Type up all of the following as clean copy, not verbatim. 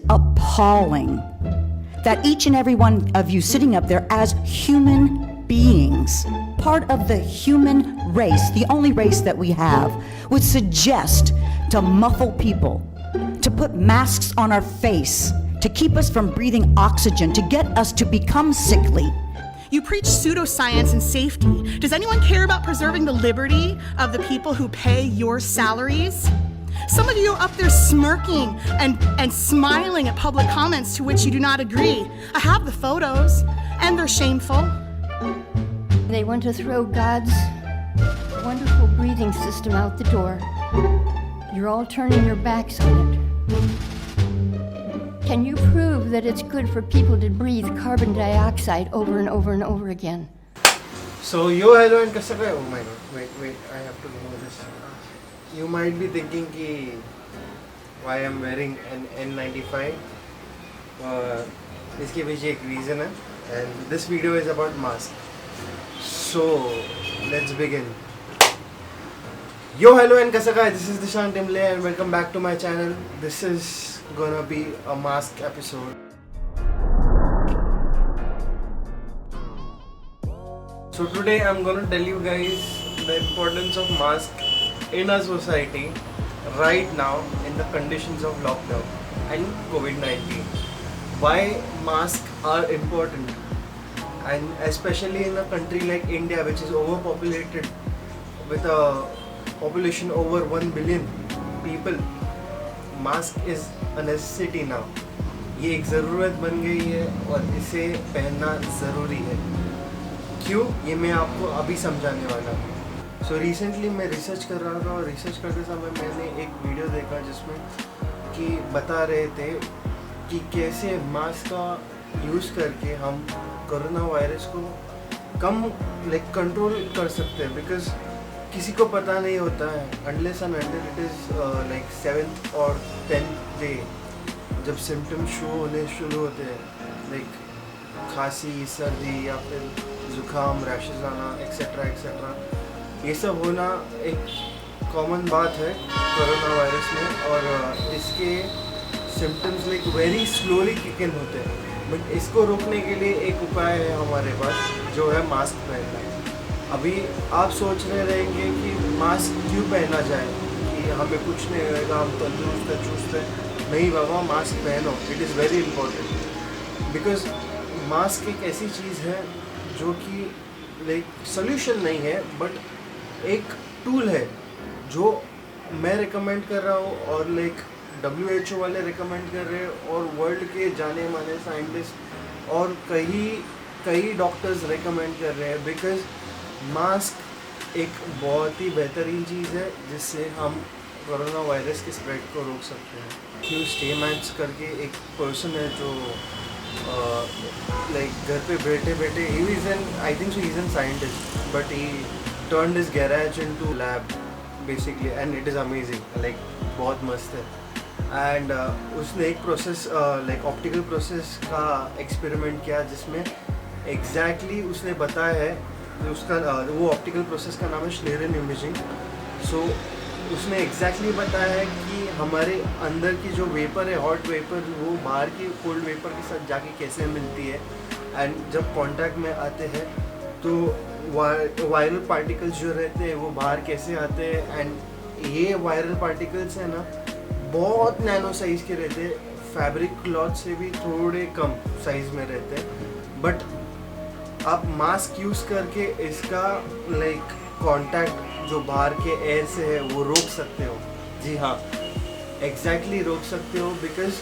appalling that each and every one of you sitting up there as human beings, part of the human race, the only race that we have, would suggest to muffle people, to put masks on our face, to keep us from breathing oxygen, to get us to become sickly. You preach pseudoscience and safety. Does anyone care about preserving the liberty of the people who pay your salaries? Some of you are up there smirking and smiling at public comments to which you do not agree. I have the photos, and they're shameful. They want to throw God's wonderful breathing system out the door. You're all turning your backs on it. Can you prove that it's good for people to breathe carbon dioxide over and over and over again? So, hello and kasakay. Oh my god, wait, I have to know this. You might be thinking why I'm wearing an N95. इसके पीछे एक reason है, and this video is about mask. So, let's begin. Hello and kasakay. This is Dishan Timle and welcome back to my channel. This is gonna be a mask episode. So today I'm gonna tell you guys the importance of mask in our society right now in the conditions of lockdown and COVID-19. Why masks are important, and especially in a country like India, which is overpopulated with a population over 1 billion people. Mask is a necessity now. ये एक ज़रूरत बन गई है और इसे पहनना ज़रूरी है. क्यों, ये मैं आपको अभी समझाने वाला हूँ. सो रिसेंटली मैं रिसर्च कर रहा था और रिसर्च करते समय मैंने एक वीडियो देखा जिसमें कि बता रहे थे कि कैसे मास्क का यूज़ करके हम कोरोना वायरस को कम कंट्रोल कर सकते हैं. बिकॉज किसी को पता नहीं होता है unless and until it is 7th or 10th day जब सिम्टम्स शो होने शुरू होते हैं, खांसी, सर्दी या फिर जुकाम, रैशेस आना एक्सेट्रा एक्सेट्रा. ये सब होना एक कॉमन बात है कोरोना वायरस में, और इसके symptoms very slowly kick in होते हैं. बट इसको रोकने के लिए एक उपाय है हमारे पास, जो है मास्क पहनना. अभी आप सोच रहे रहेंगे कि मास्क क्यों पहना जाए, कि हमें कुछ नहीं होगा, हम तंदुरुस्त है, चुस्त है. नहीं बाबा, मास्क पहनो. It is very important. Because mask एक ऐसी चीज़ है जो कि सोल्यूशन नहीं है, बट एक टूल है जो मैं रिकमेंड कर रहा हूँ और WHO वाले रिकमेंड कर रहे हैं, और वर्ल्ड के जाने माने साइंटिस्ट और कई डॉक्टर्स रिकमेंड कर रहे हैं. बिकॉज मास्क एक बहुत ही बेहतरीन चीज़ है जिससे हम कोरोना वायरस के स्प्रेड को रोक सकते हैं. ह्यू स्टेमैन्स करके एक पर्सन है जो घर पे बैठे he is an scientist, but he turned his garage into lab basically, and it is amazing. बहुत मस्त है. एंड उसने एक प्रोसेस ऑप्टिकल प्रोसेस का एक्सपेरिमेंट किया जिसमें एग्जैक्टली उसने बताया है. उसका वो ऑप्टिकल प्रोसेस का नाम है श्नेरन इमेजिंग. सो उसने एग्जैक्टली बताया है कि हमारे अंदर की जो वेपर है, हॉट वेपर, वो बाहर की कोल्ड वेपर के साथ जाके कैसे मिलती है, एंड जब कांटेक्ट में आते हैं तो वायरल पार्टिकल्स जो रहते हैं वो बाहर कैसे आते हैं. एंड ये वायरल पार्टिकल्स है ना, बहुत नैनो साइज़ के रहते हैं, फैब्रिक क्लॉथ से भी थोड़े कम साइज़ में रहते हैं. बट आप मास्क यूज़ करके इसका कांटेक्ट जो बाहर के एयर से है वो रोक सकते हो. जी हाँ, एग्जैक्टली रोक सकते हो. बिकॉज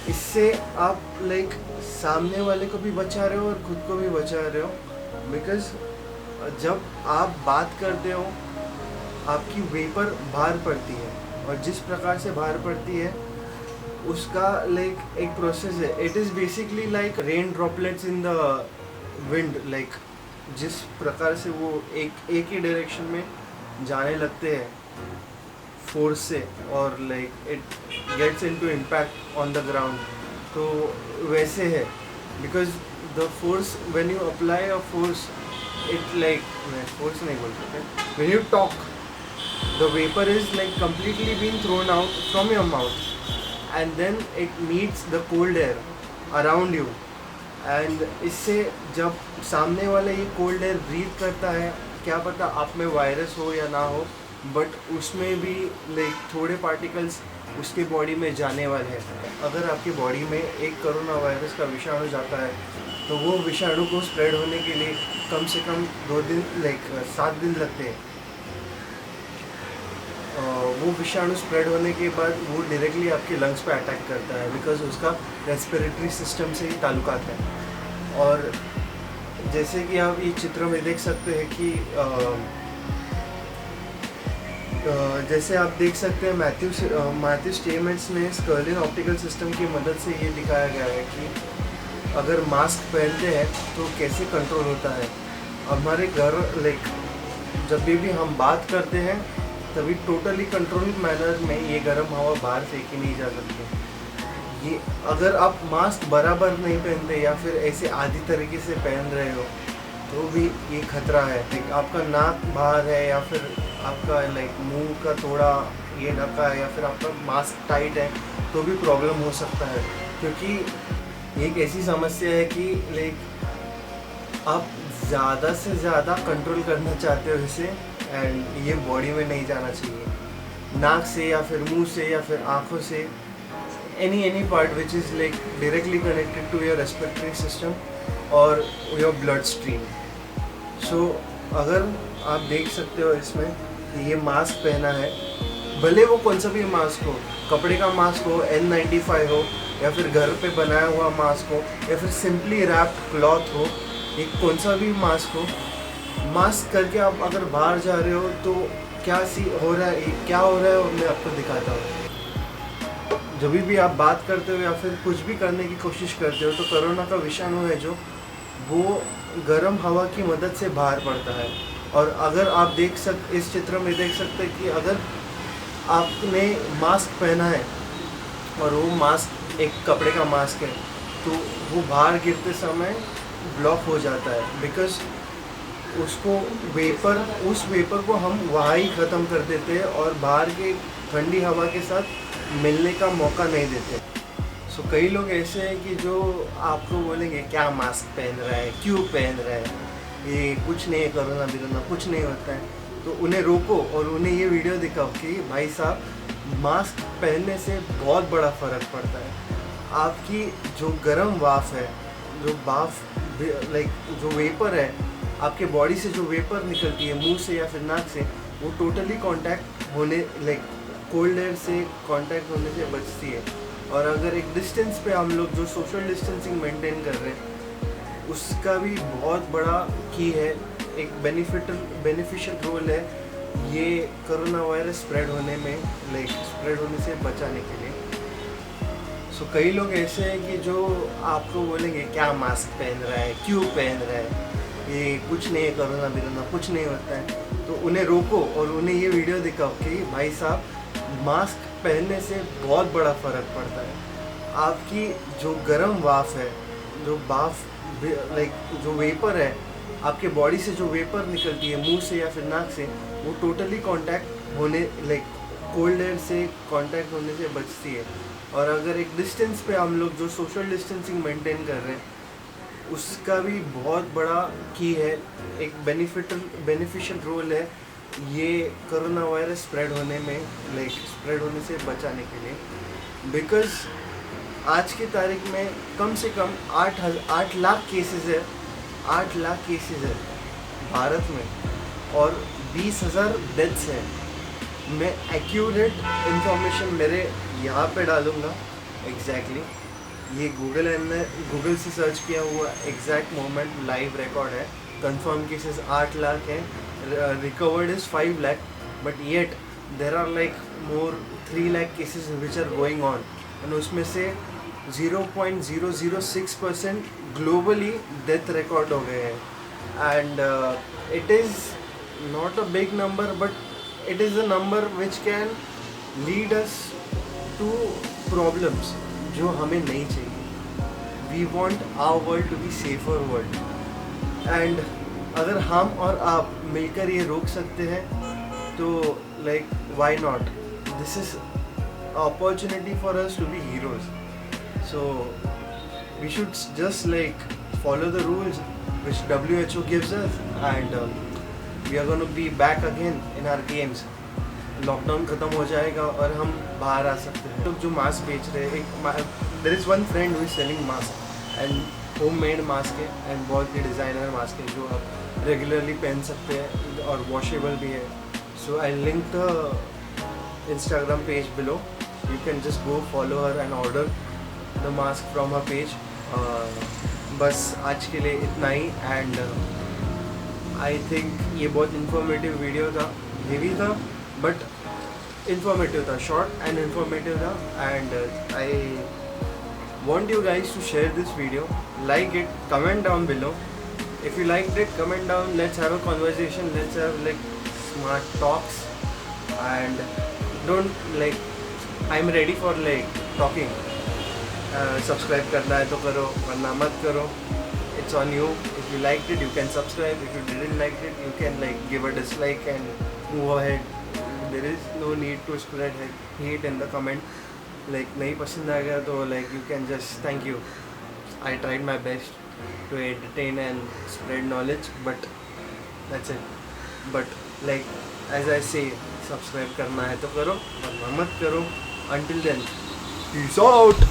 इससे आप सामने वाले को भी बचा रहे हो और खुद को भी बचा रहे हो. बिकॉज जब आप बात करते हो आपकी वेपर बाहर पड़ती है, और जिस प्रकार से बाहर पड़ती है उसका एक प्रोसेस है. It is basically rain droplets in the wind. जिस प्रकार से वो एक ही डायरेक्शन में जाने लगते हैं फोर्स से, और it gets into impact on the ground. तो वैसे है. Because the force when you apply a force, it force नहीं बोल सकते, when you talk the vapor is completely being thrown out from your mouth, and then it meets the cold air around you, and इससे जब सामने वाला ये cold air breathe करता है, क्या पता आप में वायरस हो या ना हो, बट उसमें भी लाइक थोड़े पार्टिकल्स उसके बॉडी में जाने वाले हैं। अगर आपकी बॉडी में एक कोरोना वायरस का विषाणु जाता है तो वो विषाणु को स्प्रेड होने के लिए कम से कम 2 दिन लाइक 7 दिन लगते हैं। वो विषाणु स्प्रेड होने के बाद वो डायरेक्टली आपके लंग्स पे अटैक करता है, बिकॉज उसका रेस्पिरेटरी सिस्टम से ही ताल्लुकात है। और जैसे कि आप ये चित्र में देख सकते हैं कि जैसे आप देख सकते हैं मैथ्यू स्टेमेंट्स ने स्कर्लिन ऑप्टिकल सिस्टम की मदद से ये दिखाया गया है कि अगर मास्क पहनते हैं तो कैसे कंट्रोल होता है। हमारे घर लाइक जब भी हम बात करते हैं तभी टोटली कंट्रोल मैनर में ये गर्म हवा बाहर फेंकी नहीं जा सकती। ये अगर आप मास्क बराबर नहीं पहनते या फिर ऐसे आधी तरीके से पहन रहे हो तो भी ये खतरा है। लाइक आपका नाक बाहर है या फिर आपका लाइक मुंह का थोड़ा ये ढका है या फिर आपका मास्क टाइट है तो भी प्रॉब्लम हो सकता है, क्योंकि एक ऐसी समस्या है कि लाइक आप ज़्यादा से ज़्यादा कंट्रोल करना चाहते हो इसे, एंड ये बॉडी में नहीं जाना चाहिए। नाक से या फिर मुंह से या फिर आँखों से, any part which is like directly connected to your respiratory system और योर ब्लड स्ट्रीम। सो अगर आप देख सकते हो इसमें ये मास्क पहना है, भले वो कौन सा भी मास्क हो, कपड़े का मास्क हो, N95 हो या फिर घर पे बनाया हुआ मास्क हो या फिर सिंपली रैप्ड क्लॉथ हो, एक कौन सा भी मास्क हो, मास्क करके आप अगर बाहर जा रहे हो तो क्या हो रहा है मैं आपको दिखाता हूँ। जब भी आप बात करते हो या फिर कुछ भी करने की कोशिश करते हो तो कोरोना का विषाणु है जो वो गर्म हवा की मदद से बाहर पड़ता है। और अगर आप इस चित्र में देख सकते हैं कि अगर आपने मास्क पहना है और वो मास्क एक कपड़े का मास्क है तो वो बाहर गिरते समय ब्लॉक हो जाता है, बिकॉज उस वेपर को हम वहाँ ही ख़त्म कर देते हैं और बाहर के ठंडी हवा के साथ मिलने का मौका नहीं देते। सो कई लोग ऐसे हैं कि जो आपको बोलेंगे क्या मास्क पहन रहा है, क्यों पहन रहा है, ये कुछ नहीं है, कोरोना बिरोना कुछ नहीं होता है। तो उन्हें रोको और उन्हें ये वीडियो दिखाओ कि भाई साहब मास्क पहनने से बहुत बड़ा फ़र्क पड़ता है। आपकी जो गर्म वाफ है, जो जो वेपर है, आपके बॉडी से जो वेपर निकलती है मुंह से या फिर नाक से, वो टोटली कांटेक्ट होने कोल्ड एयर से कांटेक्ट होने से बचती है। और अगर एक डिस्टेंस पे हम लोग जो सोशल डिस्टेंसिंग मेंटेन कर रहे हैं उसका भी बहुत बड़ा की है, एक बेनिफिशियल रोल है ये कोरोना वायरस स्प्रेड होने से बचाने के लिए। सो कई लोग ऐसे हैं कि जो आपको बोलेंगे क्या मास्क पहन रहा है, क्यों पहन रहा है, ये कुछ नहीं है, कोरोना बिरोना कुछ नहीं होता है। तो उन्हें रोको और उन्हें ये वीडियो दिखाओ कि भाई साहब मास्क पहनने से बहुत बड़ा फ़र्क पड़ता है। आपकी जो गर्म वाफ है, जो वेपर है, आपके बॉडी से जो वेपर निकलती है मुंह से या फिर नाक से, वो टोटली कांटेक्ट होने कोल्ड एयर से कांटेक्ट होने से बचती है। और अगर एक डिस्टेंस पे हम लोग जो सोशल डिस्टेंसिंग मेंटेन कर रहे हैं उसका भी बहुत बड़ा की है, एक बेनिफिशियल रोल है ये कोरोना वायरस स्प्रेड होने से बचाने के लिए। बिकॉज आज की तारीख में कम से कम 8 लाख केसेस है, 8 लाख केसेस है भारत में और 20,000 डेथ्स हैं। मैं एक्यूरेट इंफॉर्मेशन मेरे यहाँ पे डालूँगा एग्जैक्टली। ये गूगल से सर्च किया हुआ एग्जैक्ट मोमेंट लाइव रिकॉर्ड है। कंफर्म केसेस 8 लाख है, recovered is 5 lakh, but yet there are more 3 lakh cases which are going on, and उसमें से 0.006% ग्लोबली डेथ रिकॉर्ड हो गए हैं। And it is not a big number, but it is a number which can lead us to problems जो हमें नहीं चाहिए। We want our world to be safer world, and अगर हम और आप मिलकर ये रोक सकते हैं तो why not? This is opportunity for us to be heroes. So we should just like follow the rules which WHO gives us, and we are going to be back again in our games. Lockdown खत्म हो जाएगा और हम बाहर आ सकते हैं. लोग जो मास्क बेच रहे हैं, there is one friend who is selling mask and homemade mask है एंड बहुत ही डिज़ाइनर मास्क है जो आप रेगुलरली पहन सकते हैं और वॉशेबल भी है. So I link the Instagram page below. You can just go follow her and order the mask from her page. बस आज के लिए इतना ही. एंड आई थिंक ये बहुत इन्फॉर्मेटिव वीडियो था, हेवी था बट इन्फॉर्मेटिव था, शॉर्ट एंड इन्फॉर्मेटिव था. And I want you guys to share this video, like it, comment down below. If you liked it, comment down, let's have a conversation, let's have like smart talks, and don't like, I'm ready for like talking. Subscribe करना है तो करो, वरना मत करो. It's on you. If you liked it, you can subscribe. If you didn't like it, you can like give a dislike and move ahead. There is no need to spread hate in the comment. Like नहीं पसंद आ गया तो like you can just thank you. I tried my best to entertain and spread knowledge, but that's it. But like as I say, subscribe करना है तो करो, वरना मत करो. Until then, peace out.